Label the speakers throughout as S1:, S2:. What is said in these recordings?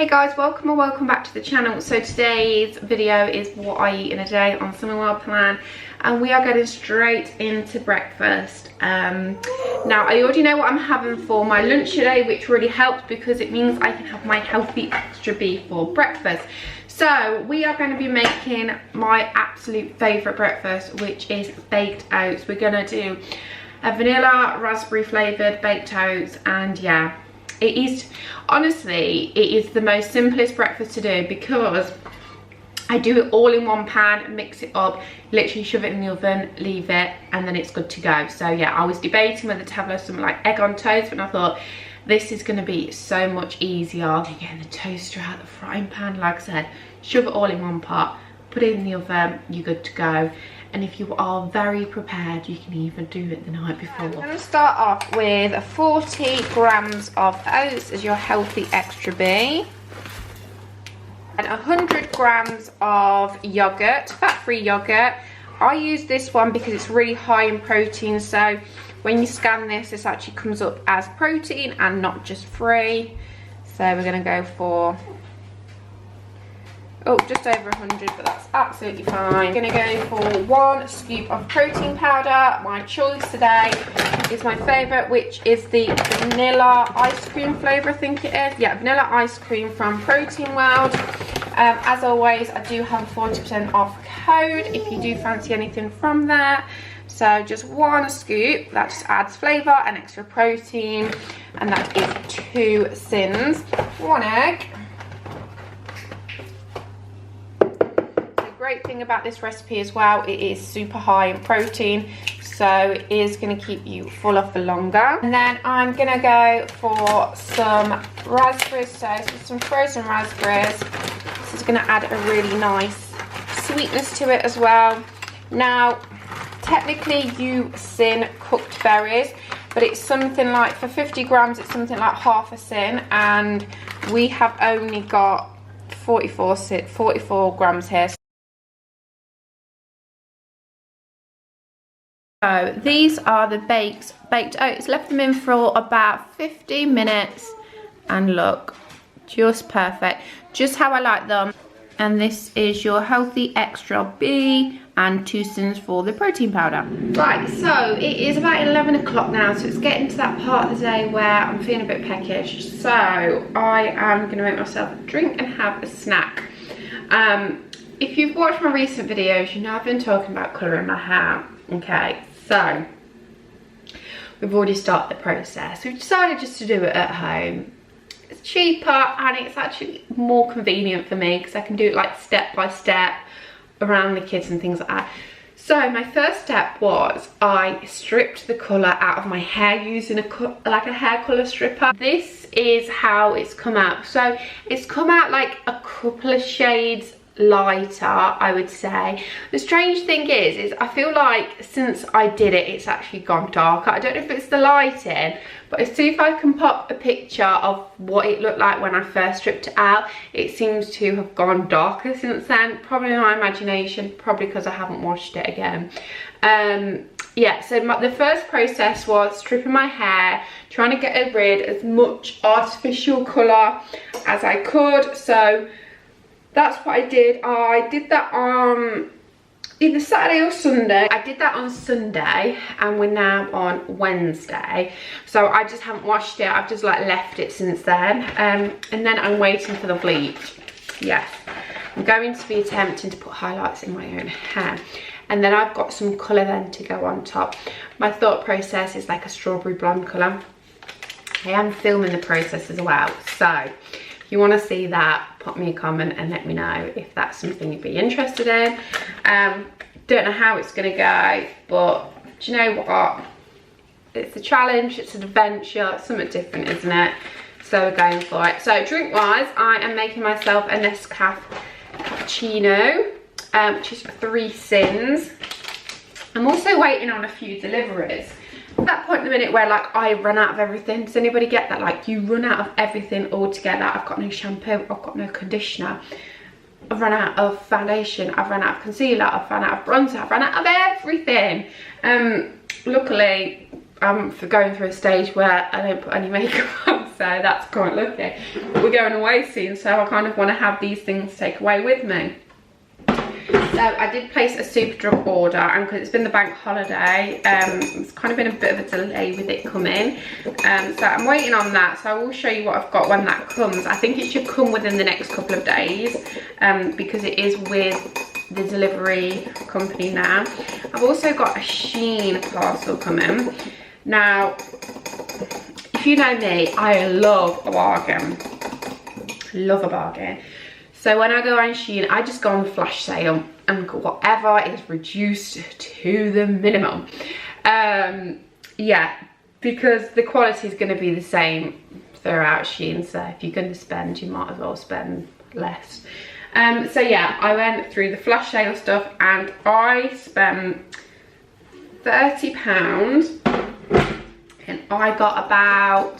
S1: Hey guys, welcome or welcome back to the channel. So today's video is what I eat in a day on Summer World Plan, and we are getting straight into breakfast. Now I already know what I'm having for my lunch today, which really helps because it means I can have my healthy extra beef for breakfast. So we are going to be making my absolute favourite breakfast, which is baked oats. We're going to do a vanilla raspberry flavoured baked oats, and yeah, it is, honestly, it is the most simplest breakfast to do because I do it all in one pan, mix it up, literally shove it in the oven, leave it, and then it's good to go. So yeah, I was debating whether to have something like egg on toast, but I thought this is going to be so much easier than getting the toaster out of the frying pan. Like I said, shove it all in one pot, put it in the oven, you're good to go. And if you are very prepared, you can even do it the night before. I'm going to start off with 40 grams of oats as your healthy extra B. And 100 grams of yogurt, fat-free yogurt. I use this one because it's really high in protein. So when you scan this actually comes up as protein and not just free. So we're going to go for, just over 100, but that's absolutely fine. I'm going to go for 1 scoop of protein powder. My choice today is my favourite, which is the vanilla ice cream flavour, I think it is. Yeah, vanilla ice cream from Protein World. As always, I do have a 40% off code if you do fancy anything from there. So just 1 scoop, that just adds flavour and extra protein, and that is 2 sins. 1 egg. Great thing about this recipe as well, it is super high in protein, so it is going to keep you fuller for longer. And then I'm going to go for some raspberries, so some frozen raspberries. This is going to add a really nice sweetness to it as well. Now technically you sin cooked berries, but it's something like, for 50 grams it's something like half a sin, and we have only got 44 grams here. So these are the baked oats. Left them in for about 15 minutes, and look, just perfect, just how I like them. And this is your healthy extra B, and 2 sins for the protein powder. Right, so it is about 11 o'clock now, so it's getting to that part of the day where I'm feeling a bit peckish. So I am going to make myself a drink and have a snack. If you've watched my recent videos, you know I've been talking about colouring my hair. Okay, so we've already started the process. We've decided just to do it at home. It's cheaper and it's actually more convenient for me because I can do it like step by step around the kids and things like that. So my first step was I stripped the colour out of my hair using a hair colour stripper. This is how it's come out. So it's come out like a couple of shades lighter, I would say. The strange thing is I feel like since I did it, it's actually gone darker. I don't know if it's the lighting, but let's see if I can pop a picture of what it looked like when I first stripped it out. It seems to have gone darker since then. Probably my imagination, probably because I haven't washed it again. Yeah, so the first process was stripping my hair, trying to get rid as much artificial colour as I could. So that's what I did. I did that on either Saturday or Sunday. I did that on Sunday, and we're now on Wednesday. So I just haven't washed it. I've just like left it since then. And then I'm waiting for the bleach. Yes, I'm going to be attempting to put highlights in my own hair. And then I've got some colour then to go on top. My thought process is like a strawberry blonde colour. I am filming the process as well. So if you want to see that, pop me a comment and let me know if that's something you'd be interested in. Don't know how it's going to go, but do you know what? It's a challenge, it's an adventure, it's something different, isn't it? So we're going for it. So drink wise, I am making myself a Nescafe cappuccino, which is 3 sins. I'm also waiting on a few deliveries. At that point in the minute where like I run out of everything. Does anybody get that? Like you run out of everything altogether. I've got no shampoo, I've got no conditioner, I've run out of foundation, I've run out of concealer, I've run out of bronzer, I've run out of everything. Luckily I'm going through a stage where I don't put any makeup on, so that's quite lucky. But we're going away soon, so I kind of want to have these things to take away with me. So I did place a Superdrug order, and because it's been the bank holiday, it's kind of been a bit of a delay with it coming. So I'm waiting on that, so I will show you what I've got when that comes. I think it should come within the next couple of days, because it is with the delivery company now. I've also got a Shein parcel coming. Now, if you know me, I love a bargain. Love a bargain. So when I go on Shein, I just go on the flash sale and whatever is reduced to the minimum. Yeah, because the quality is going to be the same throughout Shein. So if you're going to spend, you might as well spend less. So yeah, I went through the flash sale stuff and I spent £30 and I got about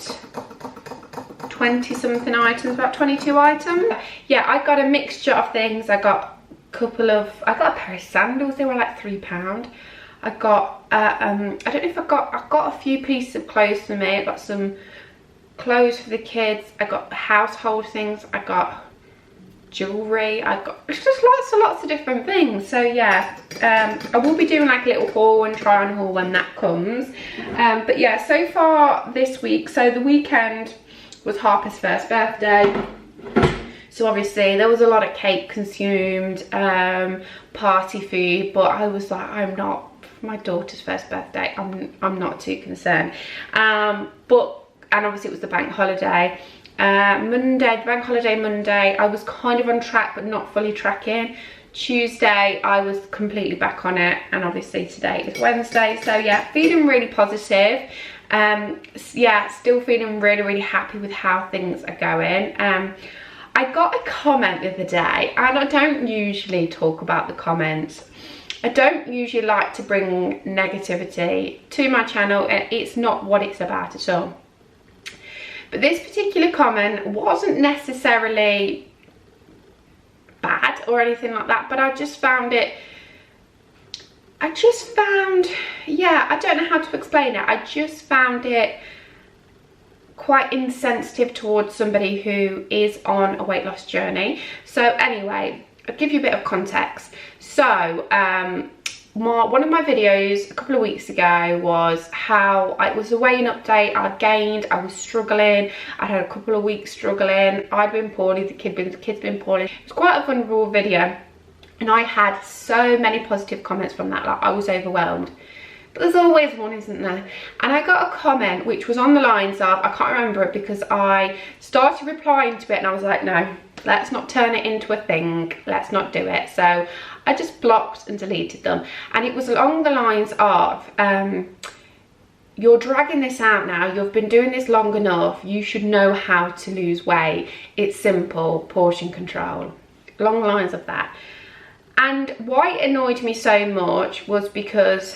S1: 20 something items, about 22 items. Yeah, I got a mixture of things. I got a pair of sandals, they were like £3. I got I don't know if I got a few pieces of clothes for me. I got some clothes for the kids, I got household things, I got jewelry, I got just lots of different things. So yeah, I will be doing like a little haul and try on haul when that comes. But yeah, so far this week, so the weekend was Harper's first birthday, so obviously there was a lot of cake consumed, party food, but I was like, I'm not, my daughter's first birthday, I'm not too concerned. And obviously it was the bank holiday. Monday, the bank holiday Monday, I was kind of on track but not fully tracking. Tuesday I was completely back on it, and obviously today is Wednesday, so yeah, feeling really positive. Yeah, still feeling really happy with how things are going. I got a comment the other day, and I don't usually talk about the comments. I don't usually like to bring negativity to my channel, and it's not what it's about at all. But this particular comment wasn't necessarily bad or anything like that, but I just found, yeah, I don't know how to explain it. I just found it quite insensitive towards somebody who is on a weight loss journey. So anyway, I'll give you a bit of context. So one of my videos a couple of weeks ago was how it was a weighing update. I gained, I was struggling, I had a couple of weeks struggling, I'd been poorly, the kid's been poorly. It was quite a vulnerable video, and I had so many positive comments from that, like I was overwhelmed. But there's always one, isn't there? And I got a comment which was on the lines of, I can't remember it because I started replying to it and I was like, no, let's not turn it into a thing, let's not do it. So I just blocked and deleted them, and it was along the lines of, you're dragging this out now, you've been doing this long enough, you should know how to lose weight, it's simple, portion control, along the lines of that. And why it annoyed me so much was because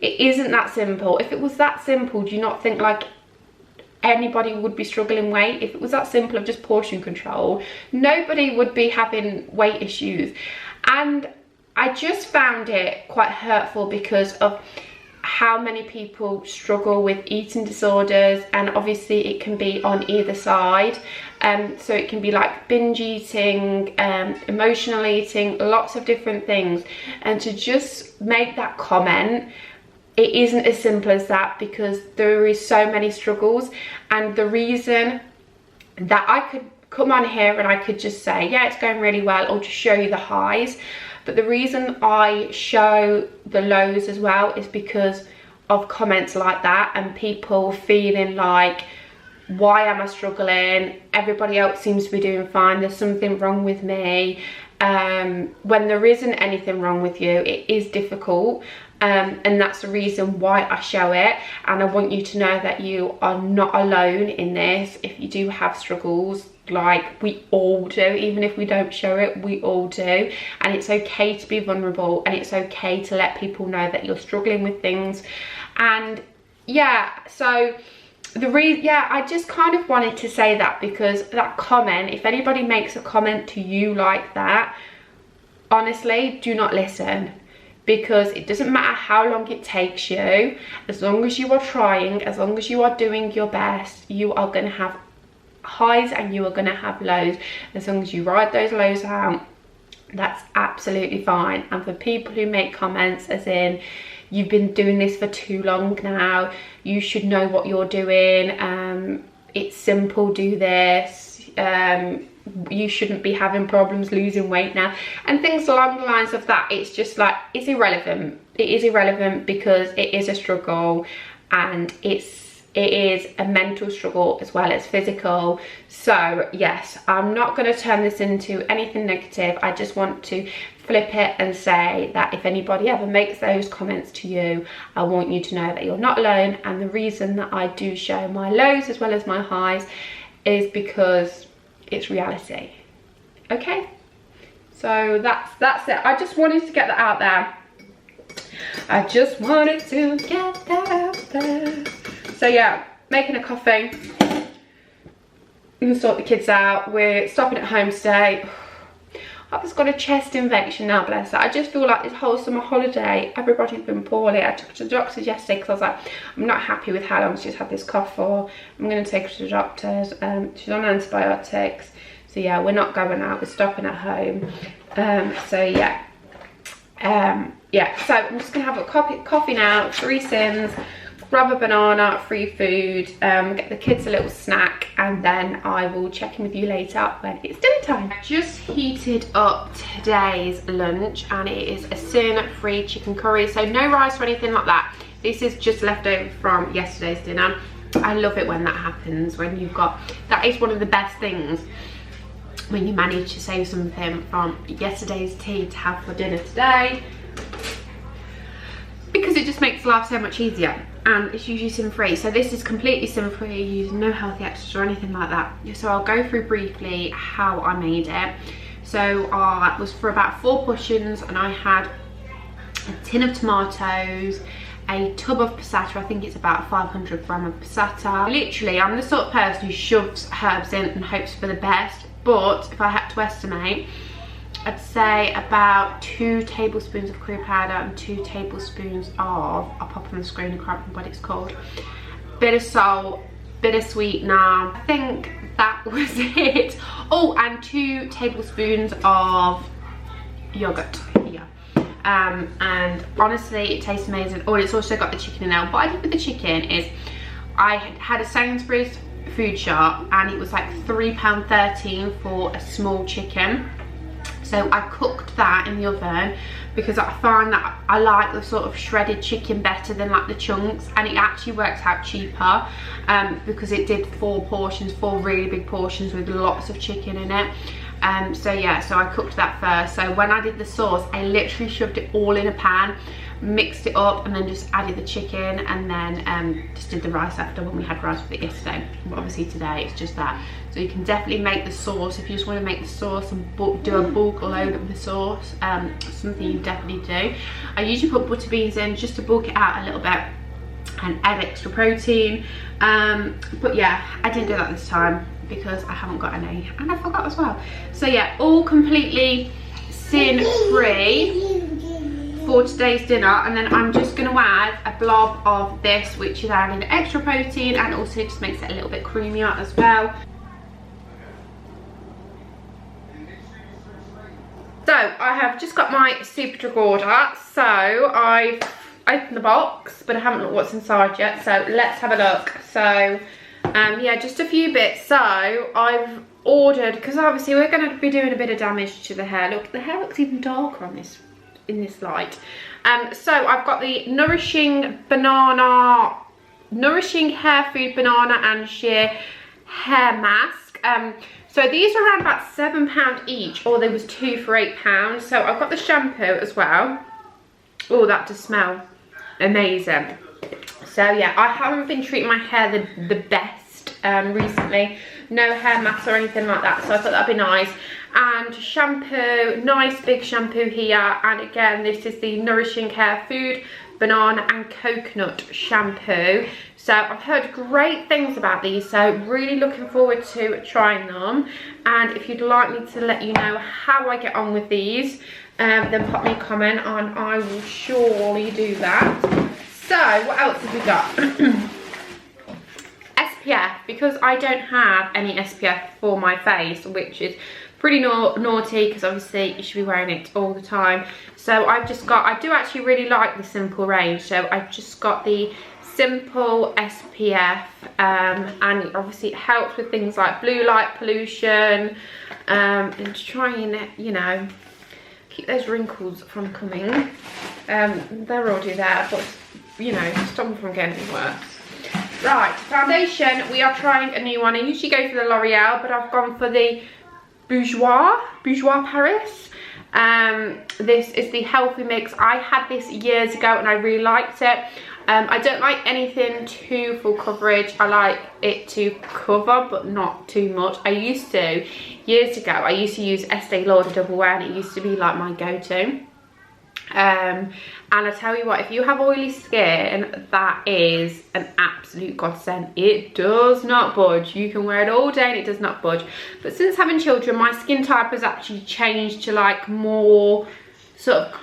S1: it isn't that simple. If it was that simple, do you not think like anybody would be struggling weight? If it was that simple of just portion control, nobody would be having weight issues. And I just found it quite hurtful because of how many people struggle with eating disorders, and obviously it can be on either side. So it can be like binge eating, emotional eating, lots of different things. And to just make that comment, it isn't as simple as that, because there is so many struggles. And the reason that I could come on here and I could just say, yeah, it's going really well, or just show you the highs, but the reason I show the lows as well is because of comments like that, and people feeling like, why am I struggling? Everybody else seems to be doing fine, there's something wrong with me. When there isn't anything wrong with you, it is difficult. And that's the reason why I show it, and I want you to know that you are not alone in this. If you do have struggles, like we all do, even if we don't show it, we all do, and it's okay to be vulnerable, and it's okay to let people know that you're struggling with things. And yeah, so I just kind of wanted to say that, because that comment, if anybody makes a comment to you like that, honestly, do not listen. because it doesn't matter how long it takes you, as long as you are trying, as long as you are doing your best, you are going to have highs and you are going to have lows. As long as you ride those lows out, that's absolutely fine. And for people who make comments as in, you've been doing this for too long now, you should know what you're doing, it's simple, do this, you shouldn't be having problems losing weight now, and things along the lines of that, it's just like, it's irrelevant. It is irrelevant because it is a struggle, and it is a mental struggle as well as physical. So yes, I'm not going to turn this into anything negative. I just want to flip it and say that if anybody ever makes those comments to you, I want you to know that you're not alone. And the reason that I do show my lows as well as my highs is because it's reality. Okay, so that's it. I just wanted to get that out there. I just wanted to get that out there. So yeah, making a coffee. I'm gonna sort the kids out. We're stopping at home today. I've just got a chest infection now, bless her. I just feel like this whole summer holiday, everybody's been poorly. I took her to the doctor's yesterday because I was like, I'm not happy with how long she's had this cough for. I'm going to take her to the doctor's. She's on antibiotics. So yeah, we're not going out. We're stopping at home. So yeah. Yeah, so I'm just going to have a coffee now, 3 Sims, grab a banana, free food, get the kids a little snack, and then I will check in with you later when it's dinner time. I just heated up today's lunch, and it is a sin-free chicken curry, so no rice or anything like that. This is just leftover from yesterday's dinner. I love it when that happens, when you've got, that is one of the best things, when you manage to save something from yesterday's tea to have for dinner today, because it just makes life so much easier. And it's usually sin-free, so this is completely sin-free, using no healthy extras or anything like that. So I'll go through briefly how I made it. So it was for about 4 portions, and I had a tin of tomatoes, a tub of passata. I think it's about 500 gram of passata. Literally, I'm the sort of person who shoves herbs in and hopes for the best, but if I had to estimate, I'd say about 2 tablespoons of curry powder and 2 tablespoons of, I'll pop on the screen, I can't remember what it's called, bit of salt, bit of sweetener. I think that was it. Oh, and 2 tablespoons of yogurt. Yeah. And honestly, it tastes amazing. Oh, it's also got the chicken in there. What I did with the chicken is I had a Sainsbury's food shop, and it was like £3.13 for a small chicken. So I cooked that in the oven because I find that I like the sort of shredded chicken better than like the chunks, and it actually works out cheaper because it did 4 portions, 4 really big portions with lots of chicken in it. So yeah, so I cooked that first. So when I did the sauce, I literally shoved it all in a pan, mixed it up, and then just added the chicken, and then just did the rice after when we had rice with it yesterday. But obviously today it's just that. So you can definitely make the sauce if you just want to make the sauce and do a bulk load of the sauce. Something you definitely do. I usually put butter beans in just to bulk it out a little bit and add extra protein. But yeah, I didn't do that this time because I haven't got any, and I forgot as well. So yeah, all completely sin-free for today's dinner. And then I'm just going to add a blob of this, which is adding extra protein, and also just makes it a little bit creamier as well. So I have just got my super drug order, so I've opened the box, but I haven't looked what's inside yet, so let's have a look. So yeah, just a few bits. So I've ordered, because obviously we're going to be doing a bit of damage to the hair. Look, the hair looks even darker on this, in this light. So I've got the nourishing hair food banana and sheer hair mask. So these are around about £7 each, or there was 2 for £8. So I've got the shampoo as well. Oh, that does smell amazing. So yeah, I haven't been treating my hair the best recently. No hair mask or anything like that, so I thought that'd be nice. And shampoo, nice big shampoo here. And again, this is the Nourishing Hair Food banana and coconut shampoo. So I've heard great things about these, so really looking forward to trying them. And if you'd like me to let you know how I get on with these, then pop me a comment and I will surely do that. So what else have we got? SPF, because I don't have any SPF for my face, which is pretty naughty because obviously you should be wearing it all the time. So I've just got, I do actually really like the Simple range, so I've just got the Simple SPF, and obviously it helps with things like blue light pollution, and trying, you know, keep those wrinkles from coming. They're already there, but you know, stop them from getting worse. Right, foundation, we are trying a new one. I usually go for the L'Oreal, but I've gone for the Bourjois Paris. This is the Healthy Mix. I had this years ago and I really liked it. I don't like anything too full coverage. I like it to cover, but not too much. I used to, years ago, I used to use Estee Lauder Double Wear, and it used to be like my go-to. And I tell you what, if you have oily skin, that is an absolute godsend. It does not budge. You can wear it all day and it does not budge. But since having children, my skin type has actually changed to like more sort of,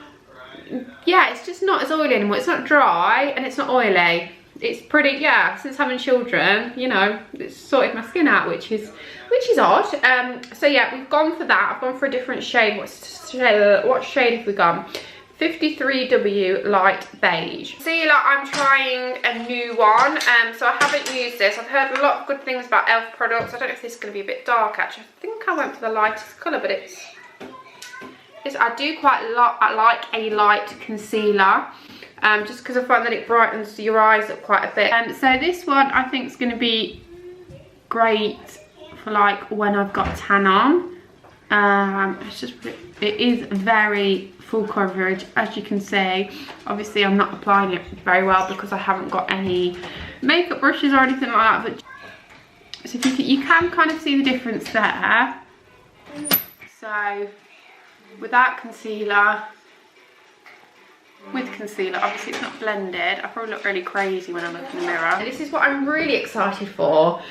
S1: yeah, it's just not as oily anymore. It's not dry and it's not oily. It's pretty, yeah, since having children, you know, it's sorted my skin out, which is odd. So yeah, we've gone for that. I've gone for a different shade. What shade have we gone? 53W Light Beige. See, like, I'm trying a new one, so I haven't used this. I've heard a lot of good things about e.l.f. products. I don't know if this is going to be a bit dark, actually. I think I went for the lightest colour, but it's I do quite I like a light concealer, just because I find that it brightens your eyes up quite a bit. So this one I think is going to be great for like when I've got tan on. It's just, it is very full coverage, as you can see. Obviously I'm not applying it very well because I haven't got any makeup brushes or anything like that, but so if you can kind of see the difference there. So without concealer, with concealer, obviously it's not blended. I probably look really crazy when I look in the mirror. And this is what I'm really excited for.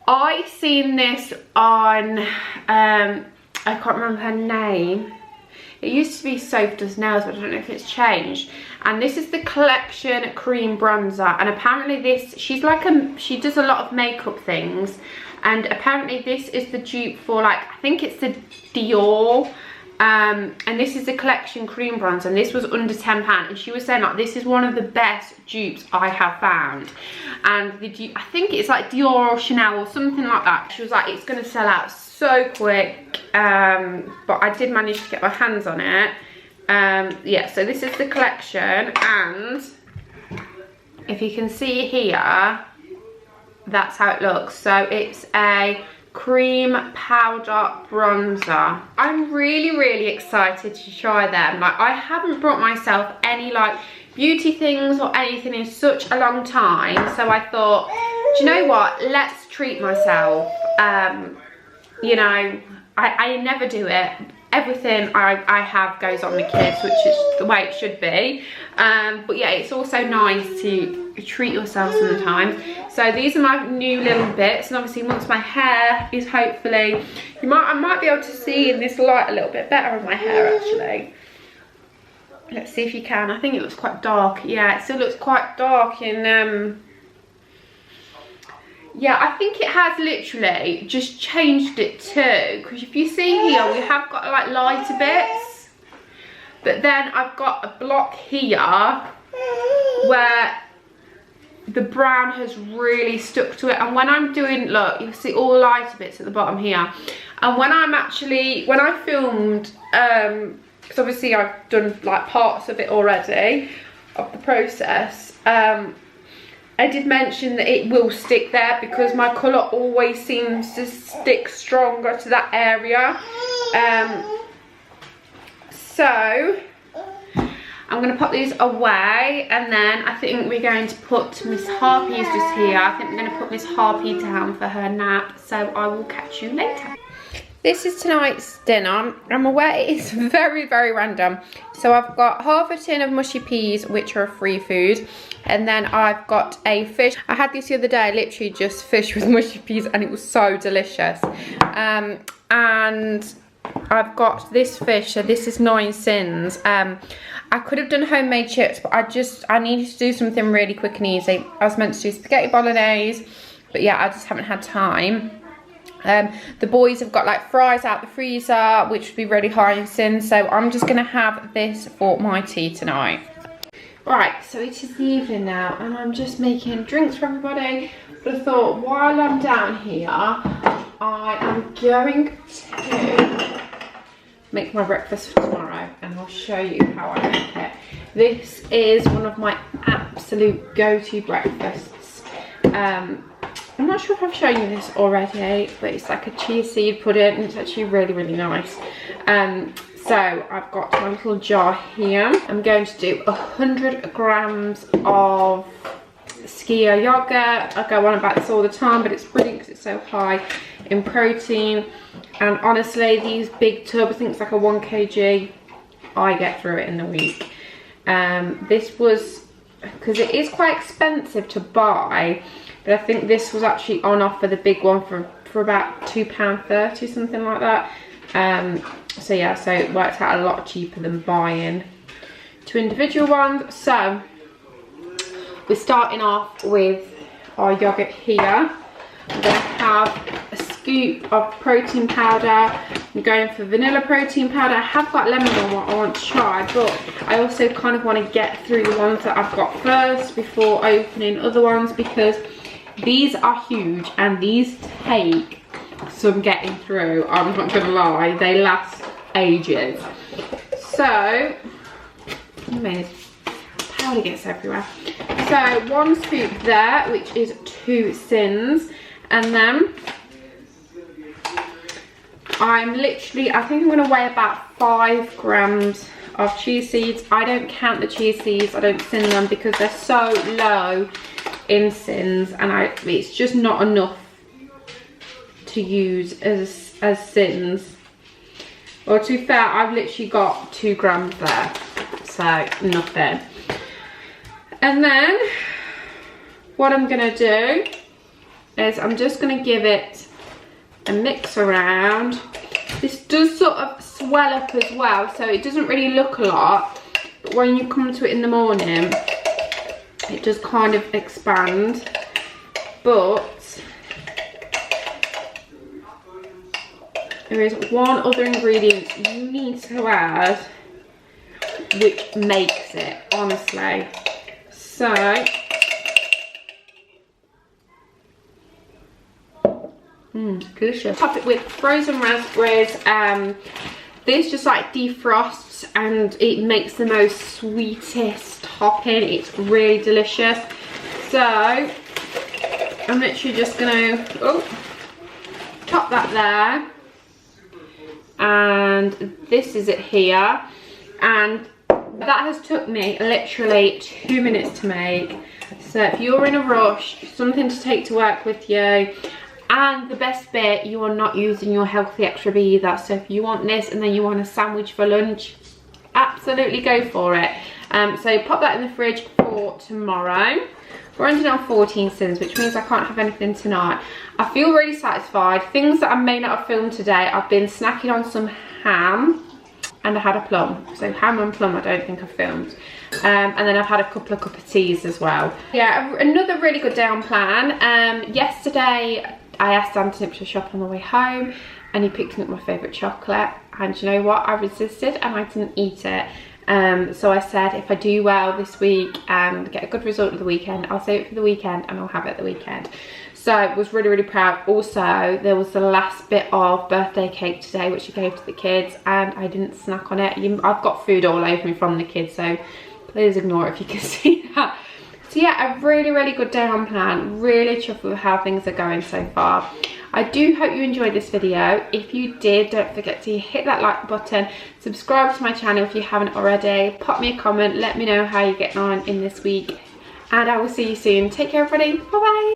S1: I seen this on I can't remember her name. It used to be Soap Does Nails, but I don't know if it's changed. And this is the Collection Cream Bronzer. And apparently this, she's like she does a lot of makeup things. And apparently this is the dupe for, like, I think it's the Dior. And this is the Collection Cream Bronzer. And this was under £10. And she was saying, like, this is one of the best dupes I have found. And the dupe, I think it's like Dior or Chanel or something like that. She was like, it's going to sell out so quick. But I did manage to get my hands on it. Yeah, so this is the collection, and if you can see here, that's how it looks. So it's a cream powder bronzer. I'm really excited to try them. Like, I haven't brought myself any like beauty things or anything in such a long time, so I thought, do you know what, let's treat myself. You know, I never do it. Everything I have goes on the kids, which is the way it should be. But yeah, it's also nice to treat yourself sometimes. So these are my new little bits, and obviously once my hair is hopefully, I might be able to see in this light a little bit better in my hair actually. Let's see if you can. I think it looks quite dark. Yeah, it still looks quite dark in yeah, I think it has literally just changed it too, because if you see here, we have got like lighter bits, but then I've got a block here where the brown has really stuck to it. And when I'm doing, look, you see all lighter bits at the bottom here, and when I filmed, because obviously I've done like parts of it already of the process, I did mention that it will stick there because my colour always seems to stick stronger to that area. So I'm going to pop these away, and then I think we're going to put Miss Harpy's just here. I think we're going to put Miss Harpy down for her nap, so I will catch you later. This is tonight's dinner. I'm aware it's very, very random. So I've got half a tin of mushy peas, which are a free food. And then I've got a fish. I had this the other day, literally just fish with mushy peas, and it was so delicious. And I've got this fish, so this is 9 sins. I could have done homemade chips, but I needed to do something really quick and easy. I was meant to do spaghetti bolognese, but yeah, I just haven't had time. The boys have got like fries out the freezer, which would be really high in sin, so I'm just gonna have this for my tea tonight. Right, so it is the evening now, and I'm just making drinks for everybody. But I thought, while I'm down here, I am going to make my breakfast for tomorrow, and I'll show you how I make it. This is one of my absolute go-to breakfasts. I'm not sure if I've shown you this already, but it's like a chia seed pudding, and it's actually really, really nice. So I've got my little jar here. I'm going to do 100 grams of skyr yogurt. I go on about this all the time, but it's brilliant because it's so high in protein. And honestly, these big tubs, I think it's like a 1 kg, I get through it in a week. This was, because it is quite expensive to buy, but I think this was actually on offer, the big one, for about £2.30, something like that. So yeah, so it worked out a lot cheaper than buying 2 individual ones. So we're starting off with our yogurt here. I'm going to have a scoop of protein powder. I'm going for vanilla protein powder. I have got lemon on what I want to try, but I also kind of want to get through the ones that I've got first before opening other ones, because these are huge and these take some getting through. I'm not gonna lie, they last ages. So, powder gets everywhere. So 1 scoop there, which is 2 sins, and then I'm literally, I think I'm gonna weigh about 5 grams of chia seeds. I don't count the chia seeds, I don't sin them because they're so low in sins, and it's just not enough to use as sins. Or to be fair, I've literally got 2 grams there, so nothing. And then what I'm gonna do is I'm just gonna give it a mix around. This does sort of swell up as well, so it doesn't really look a lot, but when you come to it in the morning, it does kind of expand. But there is one other ingredient you need to add, which makes it, honestly. So delicious. Top it with frozen raspberries. This just like defrosts and it makes the most sweetest topping. It's really delicious. So I'm literally just gonna top that there, and this is it here, and that has took me literally 2 minutes to make. So if you're in a rush, something to take to work with you, and the best bit, you are not using your healthy extra B either. So if you want this and then you want a sandwich for lunch, absolutely go for it. So pop that in the fridge for tomorrow. We're ending on 14 sins, which means I can't have anything tonight. I feel really satisfied. Things that I may not have filmed today, I've been snacking on some ham, and I had a plum. So ham and plum I don't think I've filmed. And then I've had a couple of cup of teas as well. Yeah, another really good day on plan. Yesterday I asked Anthony to shop on the way home, and he picked up my favourite chocolate, and you know what, I resisted and I didn't eat it. So I said, if I do well this week and get a good result of the weekend, I'll save it for the weekend and I'll have it at the weekend. So I was really, really proud. Also, there was the last bit of birthday cake today, which I gave to the kids, and I didn't snack on it. I've got food all over me from the kids, so please ignore it if you can see that. So yeah, a really, really good day on plan. Really chuffed with how things are going so far. I do hope you enjoyed this video. If you did, don't forget to hit that like button, subscribe to my channel if you haven't already, pop me a comment, let me know how you're getting on in this week, and I will see you soon. Take care everybody, bye bye.